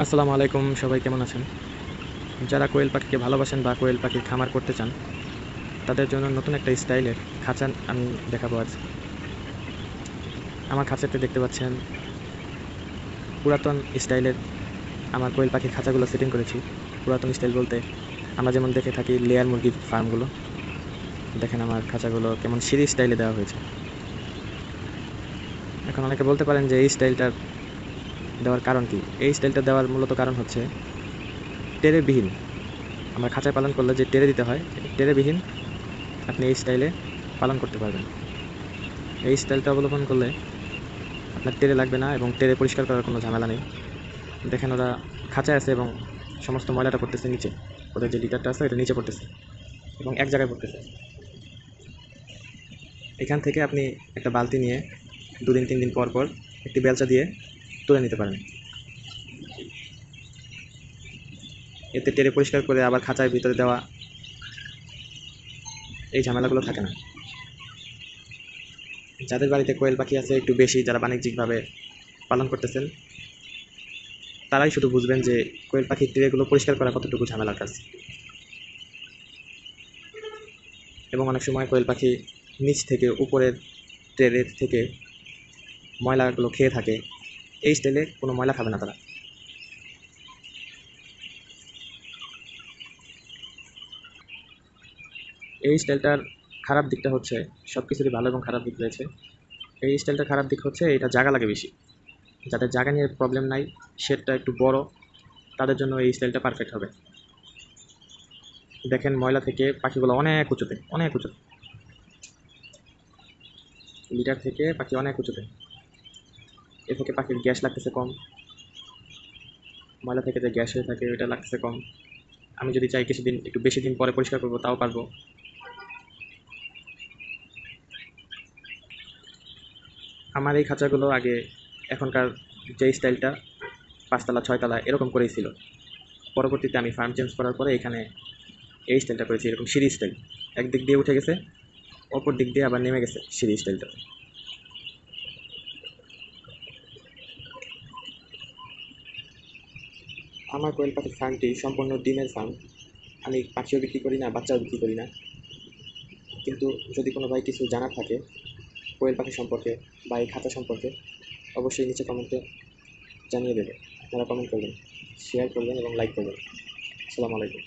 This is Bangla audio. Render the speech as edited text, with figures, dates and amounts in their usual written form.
আসসালামু আলাইকুম, সবাই কেমন আছেন? যারা কোয়েল পাখিকে ভালোবাসেন বা কোয়েল পাখির খামার করতে চান, তাদের জন্য নতুন একটা স্টাইলের খাঁচা আমি দেখাবো আজ। আমার খাঁচাতে দেখতে পাচ্ছেন পুরাতন স্টাইলের আমার কোয়েল পাখির খাঁচাগুলো সেটিং করেছি। পুরাতন স্টাইল বলতে আমরা যেমন দেখে থাকি লেয়ার মুরগির ফার্মগুলো। দেখেন আমার খাঁচাগুলো কেমন সিঁড়ি স্টাইলে দেওয়া হয়েছে। এখন অনেকে বলতে পারেন যে এই স্টাইলটা দেওয়ার কারণ কি? এই স্টাইলটা দেওয়ার মূলত কারণ হচ্ছে টেরেবিহীন। আমরা খাঁচায় পালন করলে যে টেরে দিতে হয়, টেরেবিহীন আপনি এই স্টাইলে পালন করতে পারবেন। এই স্টাইলটা অবলম্বন করলে আপনার টেরে লাগবে না এবং টেরে পরিষ্কার করার কোনো ঝামেলা নেই। দেখেন ওরা খাঁচায় আছে এবং সমস্ত ময়লাটা পড়তেছে নিচে। ওদের যে লিটারটা আছে এটা নিচে পড়তেছে এবং এক জায়গায় পড়তেছে। এখান থেকে আপনি একটা বালতি নিয়ে 2 দিন 3 দিন পর পর একটি বেলচা দিয়ে তুলে নিতে পারেন। এতে টেরে পরিষ্কার করে আবার খাঁচার ভিতরে দেওয়া এই ঝামেলাগুলো থাকে না। যাদের বাড়িতে কোয়েল পাখি আছে একটু বেশি, যারা বাণিজ্যিকভাবে পালন করতেছেন, তারাই শুধু বুঝবেন যে কোয়েল পাখির ট্রেগুলো পরিষ্কার করা কতটুকু ঝামেলার কাজ। এবং অনেক সময় কোয়েল পাখি নিচ থেকে উপরের ট্রের থেকে ময়লাগুলো খেয়ে থাকে। এই স্টাইলে কোনো ময়লা খাবে না তারা। এই স্টাইলটার খারাপ দিকটা হচ্ছে, সব কিছুরই ভালো এবং খারাপ দিক রয়েছে। এই স্টাইলটার খারাপ দিক হচ্ছে এটা জায়গা লাগে বেশি। যাদের জায়গা নিয়ে প্রবলেম নাই, শেডটা একটু বড়, তাদের জন্য এই স্টাইলটা পারফেক্ট হবে। দেখেন ময়লা থেকে পাখিগুলো অনেক উঁচুতে, অনেক উঁচুতে, লিটার থেকে পাখি অনেক উঁচুতে। এ থেকে পাখির গ্যাস লাগতেছে কম, ময়লা থেকে যে গ্যাস হয়ে থাকে ওইটা লাগতেছে কম। আমি যদি চাই কিছুদিন একটু বেশি দিন পরে পরিষ্কার করবো তাও পারবো। আমার এই খাঁচাগুলো আগে এখনকার যে স্টাইলটা 5 তলা 6 তলা এরকম করেই ছিল। পরবর্তীতে আমি ফার্ম চেঞ্জ করার পরে এখানে এই স্টাইলটা করেছি, এরকম সিঁড়ি স্টাইল। একদিক দিয়ে উঠে গেছে, অপর দিক দিয়ে আবার নেমে গেছে সিঁড়ি স্টাইলটা। আমার কোয়েল পাখির ফার্মটি সম্পূর্ণ ডিমের ফার্ম। আমি পাখিও বিক্রি করি না, বাচ্চাও বিক্রি করি না। কিন্তু যদি কোনো ভাই কিছু জানার থাকে কোয়েল পাখি সম্পর্কে বা এই খাঁচা সম্পর্কে, অবশ্যই নিচে কমেন্টে জানিয়ে দেবে। আপনারা কমেন্ট করবেন, শেয়ার করবেন এবং লাইক করবেন। আসসালামু আলাইকুম।